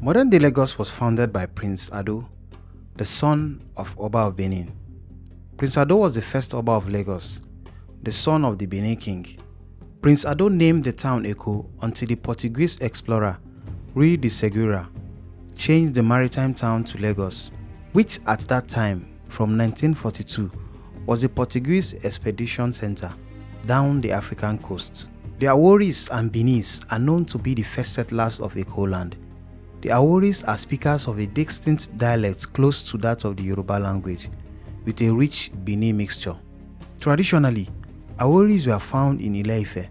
Modern-day Lagos was founded by Prince Ado, the son of Oba of Benin. Prince Ado was the first Oba of Lagos, the son of the Benin king. Prince Ado named the town Eko until the Portuguese explorer Rui de Segura changed the maritime town to Lagos, which at that time, from 1942, was the Portuguese expedition center down the African coast. The Aworis and Binis are known to be the first settlers of Eko land. The Aworis are speakers of a distinct dialect close to that of the Yoruba language, with a rich Bini mixture. Traditionally, Aworis were found in Ile-Ife.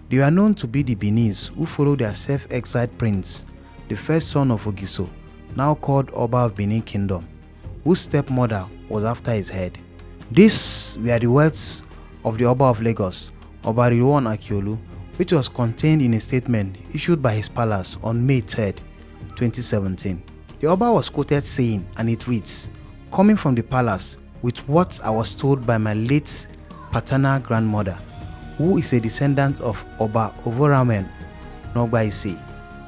They were known to be the Binis who followed their self-exiled prince, the first son of Ogiso, now called Oba of Benin Kingdom, whose stepmother was after his head. These were the words of the Oba of Lagos, Oba Akiolu, which was contained in a statement issued by his palace on May 3, 2017. The Oba was quoted saying, and it reads, "Coming from the palace with what I was told by my late paternal grandmother, who is a descendant of Oba Ovaramen Nogbaise,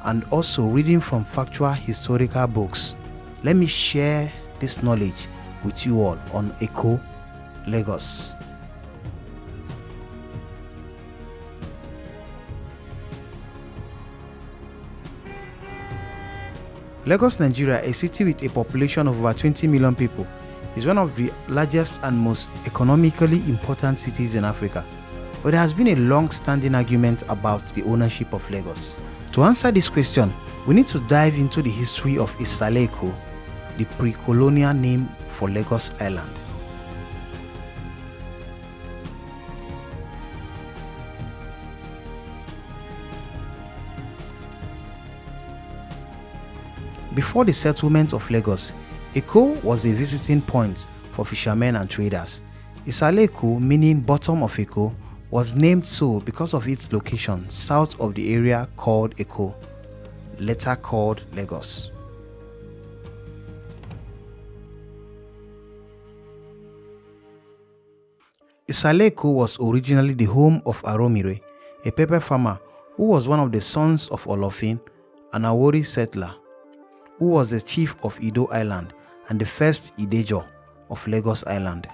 and also reading from factual historical books, let me share this knowledge with you all on Eko, Lagos." Lagos, Nigeria, a city with a population of over 20 million people, is one of the largest and most economically important cities in Africa. But there has been a long-standing argument about the ownership of Lagos. To answer this question, we need to dive into the history of Eko, the pre-colonial name for Lagos Island. Before the settlement of Lagos, Eko was a visiting point for fishermen and traders. Eko, meaning bottom of Eko, was named so because of its location south of the area called Eko, later called Lagos. Eko was originally the home of Aromire, a pepper farmer who was one of the sons of Olofin, an Awori settler, who was the chief of Ido Island and the first Idejo of Lagos Island.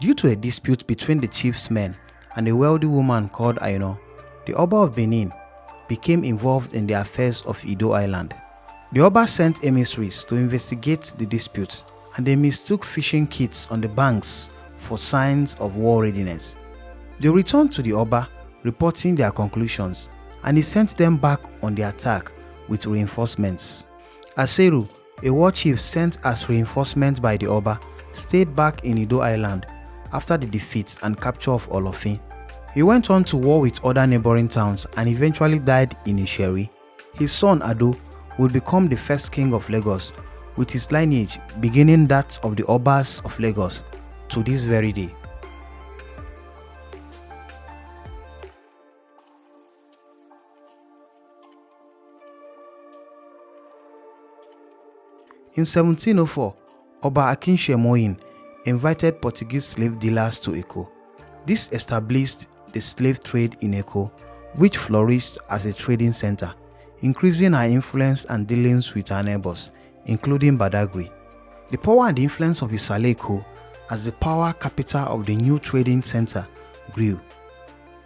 Due to a dispute between the chief's men and a wealthy woman called Aino, the Oba of Benin became involved in the affairs of Ido Island. The Oba sent emissaries to investigate the dispute, and they mistook fishing kits on the banks for signs of war readiness. They returned to the Oba, reporting their conclusions, and he sent them back on the attack with reinforcements. Aseru, a war chief sent as reinforcement by the Oba, stayed back in Ido Island after the defeat and capture of Olofin. He went on to war with other neighboring towns and eventually died in Isheri. His son Ado would become the first king of Lagos, with his lineage beginning that of the Obas of Lagos to this very day. In 1704, Oba Akinsemoyin invited Portuguese slave dealers to Eko. This established the slave trade in Eko, which flourished as a trading center, increasing our influence and dealings with our neighbors, including Badagry. The power and influence of Eko as the power capital of the new trading center grew.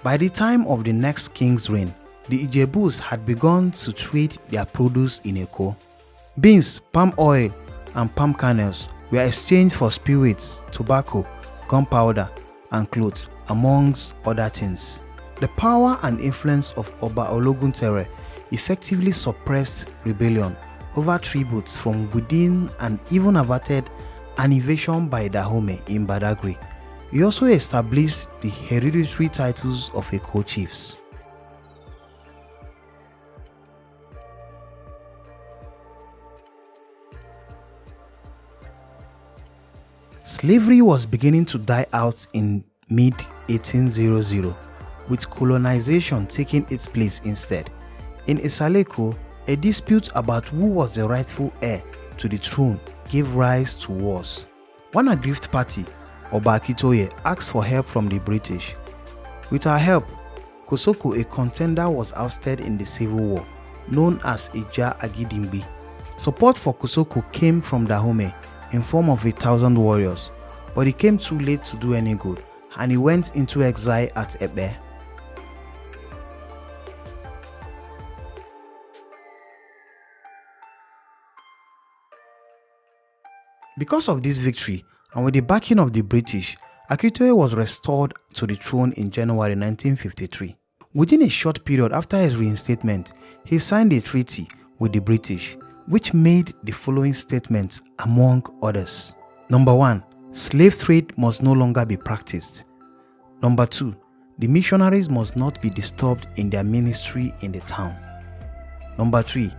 By the time of the next king's reign, the Ijebus had begun to trade their produce in Eko. Beans, palm oil, and palm kernels were exchanged for spirits, tobacco, gunpowder, and clothes, amongst other things. The power and influence of Oba Ologuntere effectively suppressed rebellion over tributes from within and even averted an invasion by Dahomey in Badagry. He also established the hereditary titles of Eko chiefs. Slavery was beginning to die out in mid-1800, with colonization taking its place instead. In Eko, a dispute about who was the rightful heir to the throne gave rise to wars. One aggrieved party, Oba Akitoye, asked for help from the British. With her help, Kosoko, a contender, was ousted in the civil war, known as Iga Idunganran. Support for Kosoko came from Dahomey in form of 1,000 warriors, but it came too late to do any good, and he went into exile at Ebe. Because of this victory, and with the backing of the British, Akitoye was restored to the throne in January 1953. Within a short period after his reinstatement, he signed a treaty with the British, which made the following statements among others. Number 1. Slave trade must no longer be practiced. Number 2. The missionaries must not be disturbed in their ministry in the town. Number 3.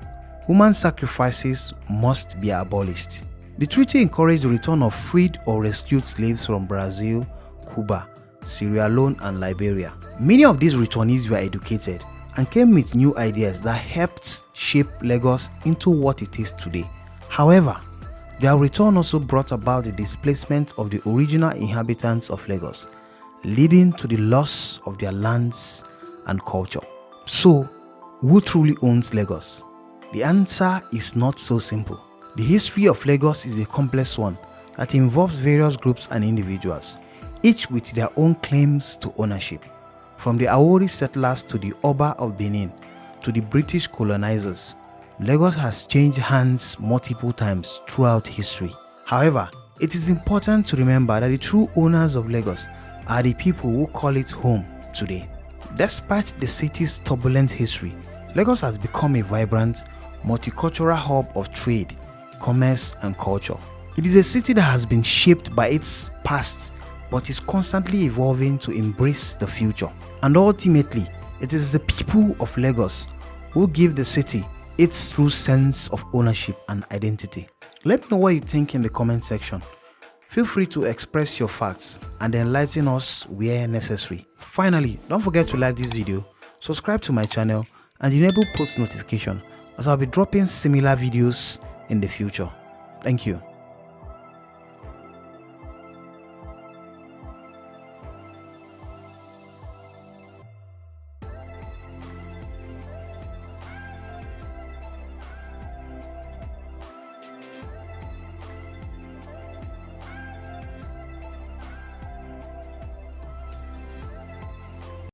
Human sacrifices must be abolished. The treaty encouraged the return of freed or rescued slaves from Brazil, Cuba, Sierra Leone, and Liberia. Many of these returnees were educated and came with new ideas that helped shape Lagos into what it is today. However, their return also brought about the displacement of the original inhabitants of Lagos, leading to the loss of their lands and culture. So, who truly owns Lagos? The answer is not so simple. The history of Lagos is a complex one that involves various groups and individuals, each with their own claims to ownership. From the Awori settlers to the Oba of Benin to the British colonizers, Lagos has changed hands multiple times throughout history. However, it is important to remember that the true owners of Lagos are the people who call it home today. Despite the city's turbulent history, Lagos has become a vibrant, multicultural hub of trade, commerce, and culture. It is a city that has been shaped by its past but is constantly evolving to embrace the future. And ultimately, it is the people of Lagos who give the city its true sense of ownership and identity. Let me know what you think in the comment section. Feel free to express your facts and enlighten us where necessary. Finally, don't forget to like this video, subscribe to my channel, and enable post notification as I'll be dropping similar videos in the future. Thank you.